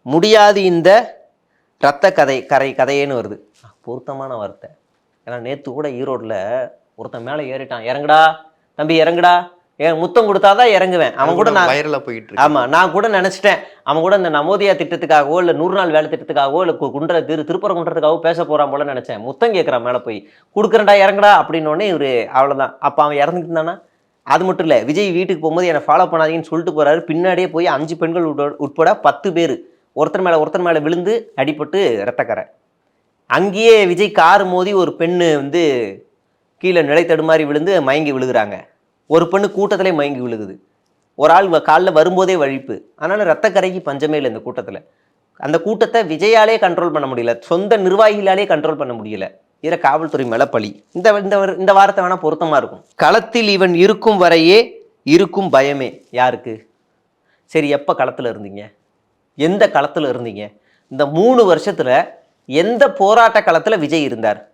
முடியாது இந்த ரத்த கதையேன்னு வருது. பொருத்தமான வார்த்தை. ஏன்னா நேற்று கூட ஈரோட்டில் ஒருத்தன் மேலே ஏறிட்டான், இறங்குடா தம்பி இறங்குடா, முத்தம் கொடுத்தாதான் இறங்குவேன். அவன் கூட நான் வைரலா போயிட்டு இருக்கு. ஆமா, நான் கூட நினைச்சிட்டேன் அவன் கூட இந்த நமோதியா திட்டத்துக்காகவோ இல்லை 100 நாள் வேலை திட்டத்துக்காகவோ இல்லை திருப்பரங்குன்றத்துக்காகவோ பேச போறான் போல நினைச்சேன். முத்தம் கேட்குறான் மேலே போய், கொடுக்குறேன்டா இறங்குடா அப்படின்னோடனே இவரு அவ்வளோதான். அப்போ அவன் இறந்துட்டு இருந்தானா? அது மட்டும் இல்லை, விஜய் வீட்டுக்கு போகும்போது என்னை ஃபாலோ பண்ணாதீங்கன்னு சொல்லிட்டு போறாரு. பின்னாடியே போய் 5 பெண்கள் உட்பட 10 பேர் ஒருத்தர் மேலே விழுந்து அடிபட்டு ரத்தக்கரை. அங்கேயே விஜய் கார் மோதி ஒரு பெண்ணு வந்து கீழே நிலை தடுமாறி விழுந்து மயங்கி விழுகிறாங்க. ஒரு பெண்ணு கூட்டத்திலே மயங்கி விழுகுது. ஒரு ஆள் காலில் வரும்போதே வழிப்பு. அதனால ரத்தக்கரைக்கு பஞ்சமே இல்லை இந்த கூட்டத்தில். அந்த கூட்டத்தை விஜயாலே கண்ட்ரோல் பண்ண முடியல, சொந்த நிர்வாகிகளாலே கண்ட்ரோல் பண்ண முடியல. இதில் காவல்துறை மேலே பழி. இந்த வார்த்தை வேணா பொருத்தமாக இருக்கும். களத்தில் இவன் இருக்கும் வரையே இருக்கும் பயமே. யாருக்கு? சரி, எப்போ களத்தில் இருந்தீங்க? எந்த களத்தில் இருந்தீங்க? இந்த 3 வருஷத்தில் எந்த போராட்ட களத்தில் விஜய் இருந்தார்?